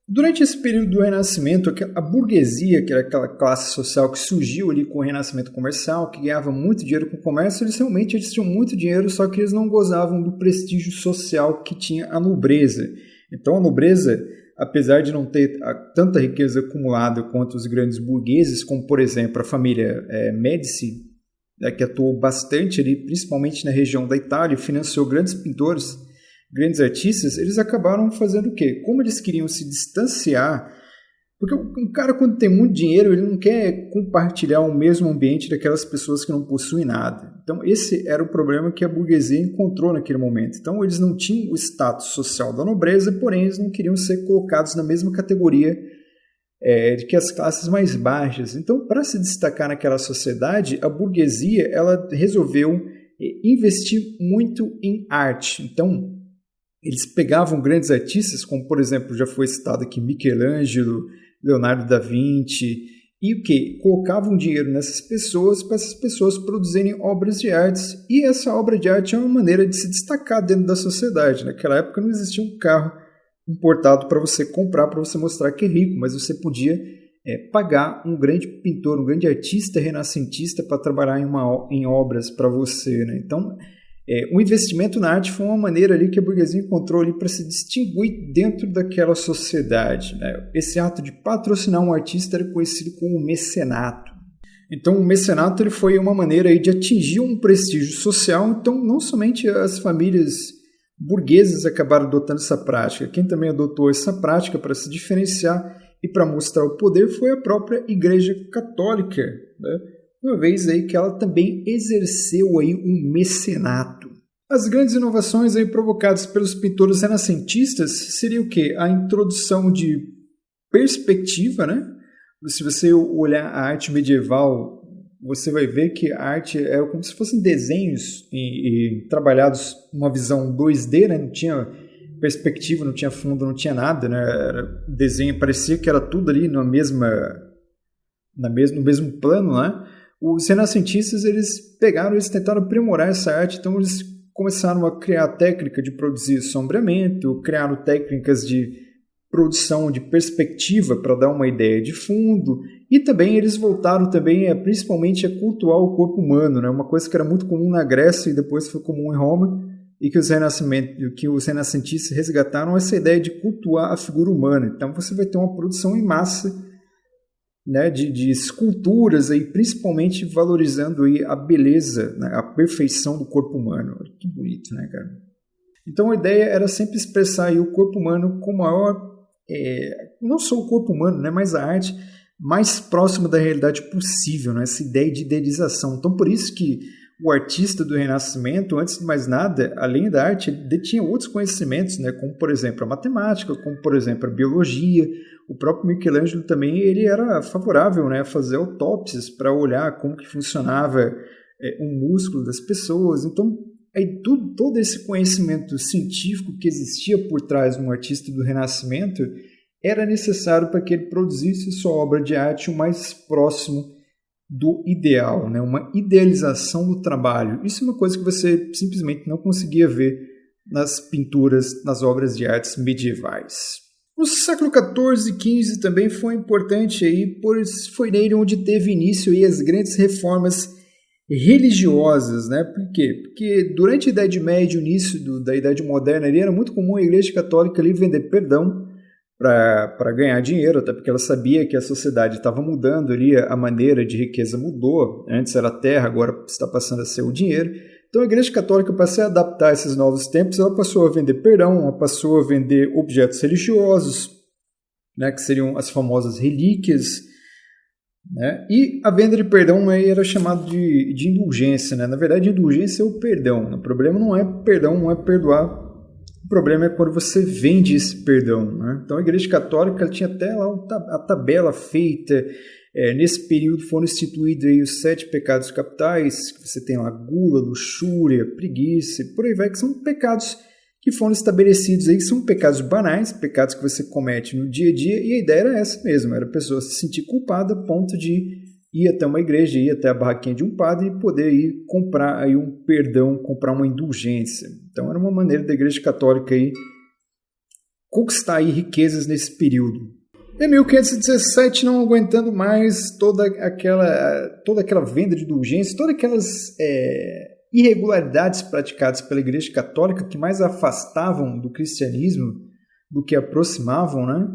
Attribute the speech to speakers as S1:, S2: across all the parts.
S1: Durante esse período do Renascimento, a burguesia, que era aquela classe social que surgiu ali com o Renascimento comercial, que ganhava muito dinheiro com o comércio, eles tinham muito dinheiro, só que eles não gozavam do prestígio social que tinha a nobreza. Então a nobreza, apesar de não ter tanta riqueza acumulada quanto os grandes burgueses, como por exemplo a família Médici, que atuou bastante ali, principalmente na região da Itália, financiou grandes pintores, grandes artistas, eles acabaram fazendo o quê? Como eles queriam se distanciar, porque um cara quando tem muito dinheiro, ele não quer compartilhar o mesmo ambiente daquelas pessoas que não possuem nada. Então esse era o problema que a burguesia encontrou naquele momento. Então eles não tinham o status social da nobreza, porém eles não queriam ser colocados na mesma categoria que as classes mais baixas. Então, para se destacar naquela sociedade, a burguesia ela resolveu investir muito em arte. Então, eles pegavam grandes artistas, como por exemplo, já foi citado aqui Michelangelo, Leonardo da Vinci, e o que? Colocavam dinheiro nessas pessoas para essas pessoas produzirem obras de artes, e essa obra de arte é uma maneira de se destacar dentro da sociedade. Naquela época não existia um carro importado para você comprar, para você mostrar que é rico, mas você podia pagar um grande pintor, um grande artista renascentista para trabalhar em obras para você, né? Então, o investimento na arte foi uma maneira ali que a burguesia encontrou ali para se distinguir dentro daquela sociedade, né? Esse ato de patrocinar um artista era conhecido como mecenato. Então, o mecenato ele foi uma maneira aí de atingir um prestígio social. Então, não somente as famílias burgueses acabaram adotando essa prática. Quem também adotou essa prática para se diferenciar e para mostrar o poder foi a própria Igreja Católica, né? Uma vez aí que ela também exerceu aí um mecenato. As grandes inovações aí provocadas pelos pintores renascentistas seria o quê? A introdução de perspectiva, né? Se você olhar a arte medieval, você vai ver que a arte era como se fossem desenhos trabalhados numa visão 2D, né? Não tinha perspectiva, não tinha fundo, não tinha nada, né? Desenho, parecia que era tudo ali no mesmo plano, né? Os renascentistas, eles tentaram aprimorar essa arte, então eles começaram a criar técnica de produzir sombreamento, criaram técnicas de produção de perspectiva para dar uma ideia de fundo, e também eles voltaram também principalmente a cultuar o corpo humano, né? Uma coisa que era muito comum na Grécia e depois foi comum em Roma, e que os renascentistas resgataram essa ideia de cultuar a figura humana. Então você vai ter uma produção em massa, né, de esculturas, aí, principalmente valorizando aí a beleza, né, a perfeição do corpo humano. Que bonito, né, cara? Então a ideia era sempre expressar aí o corpo humano com maior, não só o corpo humano, né, mas a arte mais próxima da realidade possível, né, essa ideia de idealização. Então por isso que o artista do Renascimento, antes de mais nada, além da arte, ele detinha outros conhecimentos, né, como por exemplo a matemática, como por exemplo a biologia. O próprio Michelangelo também ele era favorável, né, a fazer autópsias para olhar como que funcionava o músculo das pessoas. Então aí todo esse conhecimento científico que existia por trás de um artista do Renascimento era necessário para que ele produzisse sua obra de arte o mais próximo do ideal, né? Uma idealização do trabalho. Isso é uma coisa que você simplesmente não conseguia ver nas pinturas, nas obras de artes medievais. No século XIV e XV também foi importante, aí, pois foi nele onde teve início aí as grandes reformas religiosas, né? Por quê? Porque durante a Idade Média, o início da Idade Moderna, ali, era muito comum a Igreja Católica ali vender perdão para ganhar dinheiro, até porque ela sabia que a sociedade estava mudando ali, a maneira de riqueza mudou. Antes era a terra, agora está passando a ser o dinheiro. Então a Igreja Católica, para se adaptar a esses novos tempos, ela passou a vender perdão, ela passou a vender objetos religiosos, né, que seriam as famosas relíquias, né? E a venda de perdão aí era chamado de indulgência, né? Na verdade, indulgência é o perdão. O problema não é perdão, não é perdoar. O problema é quando você vende esse perdão, né? Então a Igreja Católica tinha até lá a tabela feita. Nesse período foram instituídos aí os 7 pecados capitais, que você tem lá gula, luxúria, preguiça, por aí vai, que são pecados que foram estabelecidos aí, que são pecados banais, pecados que você comete no dia a dia, e a ideia era essa mesmo, era a pessoa se sentir culpada a ponto de ir até uma igreja, ir até a barraquinha de um padre e poder ir comprar aí um perdão, comprar uma indulgência. Então era uma maneira da Igreja Católica aí conquistar aí riquezas nesse período. Em 1517, não aguentando mais toda aquela venda de indulgências, todas aquelas irregularidades praticadas pela Igreja Católica que mais afastavam do cristianismo do que aproximavam, né?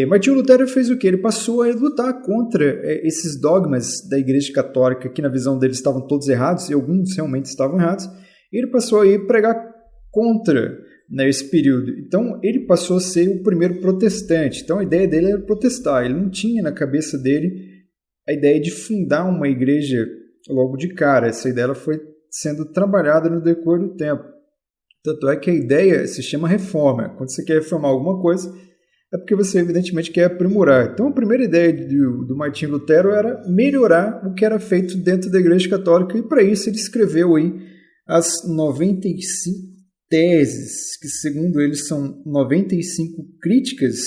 S1: Martinho Lutero fez o quê? Ele passou a lutar contra esses dogmas da Igreja Católica, que na visão dele estavam todos errados, e alguns realmente estavam errados. Ele passou a pregar contra, né, esse período. Então, ele passou a ser o primeiro protestante. Então, a ideia dele era protestar. Ele não tinha na cabeça dele a ideia de fundar uma igreja logo de cara. Essa ideia ela foi sendo trabalhada no decorrer do tempo. Tanto é que a ideia se chama reforma. Quando você quer reformar alguma coisa, é porque você evidentemente quer aprimorar. Então a primeira ideia do Martinho Lutero era melhorar o que era feito dentro da Igreja Católica, e para isso ele escreveu aí as 95 teses, que segundo ele são 95 críticas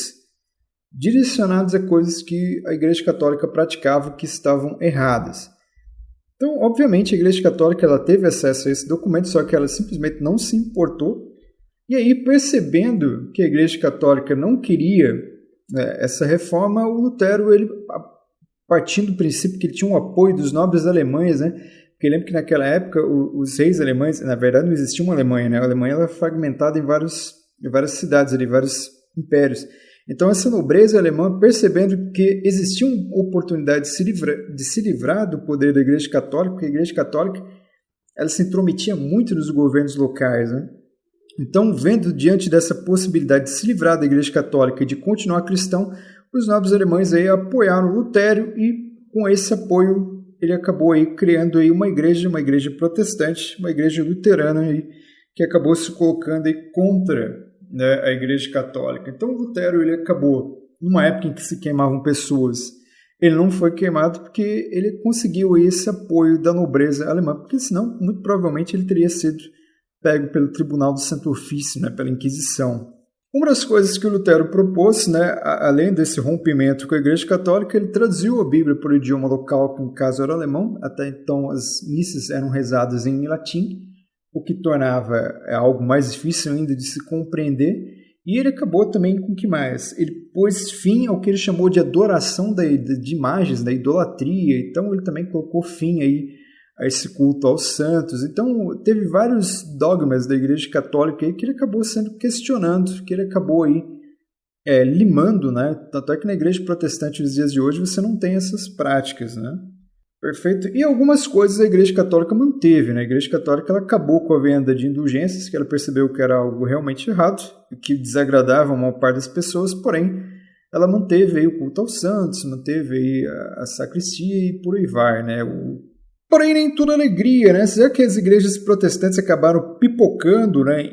S1: direcionadas a coisas que a Igreja Católica praticava que estavam erradas. Então, obviamente, a Igreja Católica ela teve acesso a esse documento, só que ela simplesmente não se importou. E aí, percebendo que a Igreja Católica não queria essa reforma, o Lutero, ele, partindo do princípio que ele tinha um apoio dos nobres alemães, né? Porque lembra que naquela época os reis alemães, na verdade não existia uma Alemanha, né? A Alemanha era fragmentada em várias cidades, ali, vários impérios. Então essa nobreza alemã, percebendo que existia uma oportunidade de se livrar do poder da Igreja Católica, porque a Igreja Católica ela se intrometia muito nos governos locais, né? Então, vendo diante dessa possibilidade de se livrar da Igreja Católica e de continuar cristão, os nobres alemães aí apoiaram Lutero, e com esse apoio ele acabou aí criando aí uma igreja protestante, uma igreja luterana aí, que acabou se colocando aí contra, né, a Igreja Católica. Então Lutero ele acabou, numa época em que se queimavam pessoas, ele não foi queimado porque ele conseguiu aí esse apoio da nobreza alemã, porque senão muito provavelmente ele teria sido pego pelo Tribunal do Santo Ofício, né, pela Inquisição. Uma das coisas que o Lutero propôs, né, além desse rompimento com a Igreja Católica, ele traduziu a Bíblia para o idioma local, que no caso era alemão. Até então as missas eram rezadas em latim, o que tornava algo mais difícil ainda de se compreender. E ele acabou também com o que mais? Ele pôs fim ao que ele chamou de adoração de imagens, da idolatria. Então ele também colocou fim aí a esse culto aos santos. Então teve vários dogmas da Igreja Católica aí que ele acabou sendo questionando, que ele acabou aí limando, né? Tanto é que na Igreja Protestante nos dias de hoje você não tem essas práticas, né? Perfeito? E algumas coisas a Igreja Católica manteve, né? A Igreja Católica ela acabou com a venda de indulgências, que ela percebeu que era algo realmente errado, que desagradava a maior parte das pessoas, porém ela manteve aí o culto aos santos, manteve aí a sacristia e por aí vai, né? Porém, nem tudo alegria, né? Já que as igrejas protestantes acabaram pipocando, né?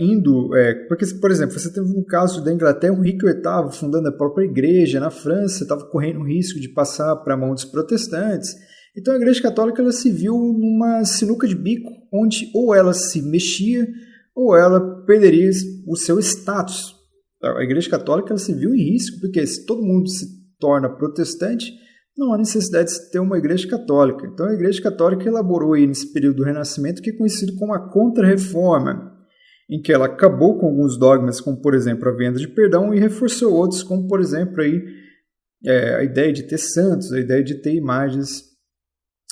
S1: Porque, por exemplo, você teve um caso da Inglaterra, o Henrique VIII fundando a própria igreja, na França estava correndo o risco de passar para a mão dos protestantes. Então a Igreja Católica ela se viu numa sinuca de bico, onde ou ela se mexia ou ela perderia o seu status. A Igreja Católica ela se viu em risco, porque se todo mundo se torna protestante, não há necessidade de ter uma igreja católica. Então a Igreja Católica elaborou aí nesse período do Renascimento, que é conhecido como a Contra-Reforma, em que ela acabou com alguns dogmas, como por exemplo a venda de perdão, e reforçou outros, como por exemplo aí, a ideia de ter santos, a ideia de ter imagens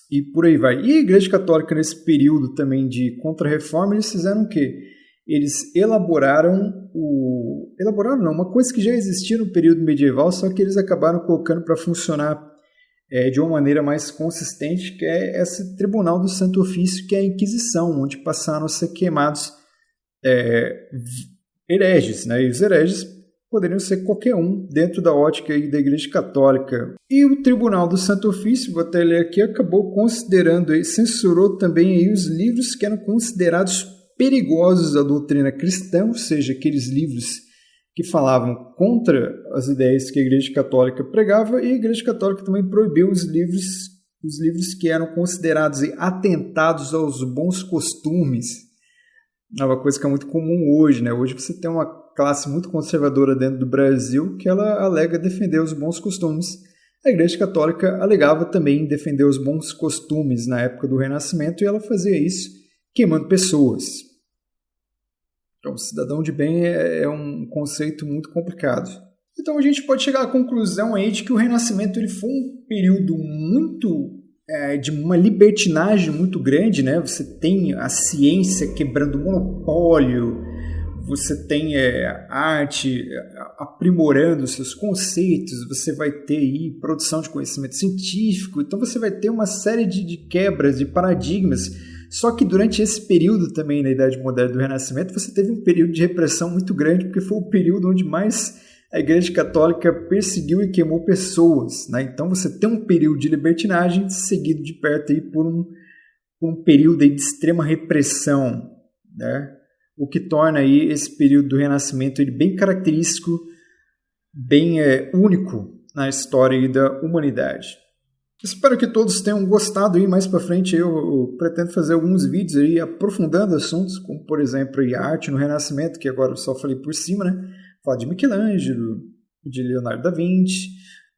S1: e por aí vai. E a Igreja Católica nesse período também de Contra-Reforma, eles fizeram o quê? Eles elaboraram uma coisa que já existia no período medieval, só que eles acabaram colocando para funcionar de uma maneira mais consistente, que é esse Tribunal do Santo Ofício, que é a Inquisição, onde passaram a ser queimados hereges, né? E os hereges poderiam ser qualquer um dentro da ótica aí da Igreja Católica. E o Tribunal do Santo Ofício, vou até ler aqui, acabou considerando, censurou também aí os livros que eram considerados perigosos da doutrina cristã, ou seja, aqueles livros que falavam contra as ideias que a Igreja Católica pregava, e a Igreja Católica também proibiu os livros que eram considerados atentados aos bons costumes. É uma coisa que é muito comum hoje, né? Hoje você tem uma classe muito conservadora dentro do Brasil que ela alega defender os bons costumes. A Igreja Católica alegava também defender os bons costumes na época do Renascimento, e ela fazia isso queimando pessoas. Então, cidadão de bem é um conceito muito complicado. Então, a gente pode chegar à conclusão aí de que o Renascimento ele foi um período muito de uma libertinagem muito grande, né? Você tem a ciência quebrando o monopólio, você tem a arte aprimorando seus conceitos, você vai ter aí produção de conhecimento científico, então você vai ter uma série de quebras, de paradigmas. Só que durante esse período também, na Idade Moderna do Renascimento, você teve um período de repressão muito grande, porque foi o período onde mais a Igreja Católica perseguiu e queimou pessoas, né? Então você tem um período de libertinagem seguido de perto aí por um período aí de extrema repressão, né? O que torna aí esse período do Renascimento ele bem característico, bem único na história aí da humanidade. Espero que todos tenham gostado aí. Mais para frente eu pretendo fazer alguns vídeos aí aprofundando assuntos, como por exemplo a arte no Renascimento, que agora eu só falei por cima, né? Falar de Michelangelo, de Leonardo da Vinci,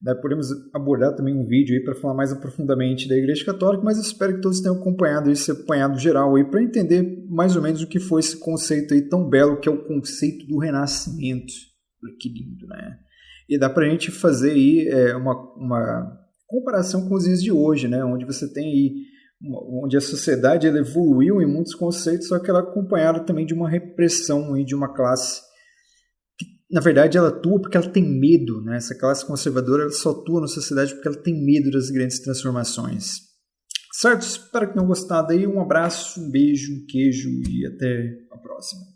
S1: né? Podemos abordar também um vídeo aí para falar mais aprofundadamente da Igreja Católica, mas eu espero que todos tenham acompanhado esse apanhado geral aí para entender mais ou menos o que foi esse conceito aí tão belo que é o conceito do Renascimento. Que lindo, né? E dá para a gente fazer aí uma comparação com os dias de hoje, né? Onde você tem aí, onde a sociedade ela evoluiu em muitos conceitos, só que ela é acompanhada também de uma repressão aí de uma classe que, na verdade, ela atua porque ela tem medo, né? Essa classe conservadora ela só atua na sociedade porque ela tem medo das grandes transformações. Certo? Espero que tenham gostado aí. Um abraço, um beijo, um queijo e até a próxima.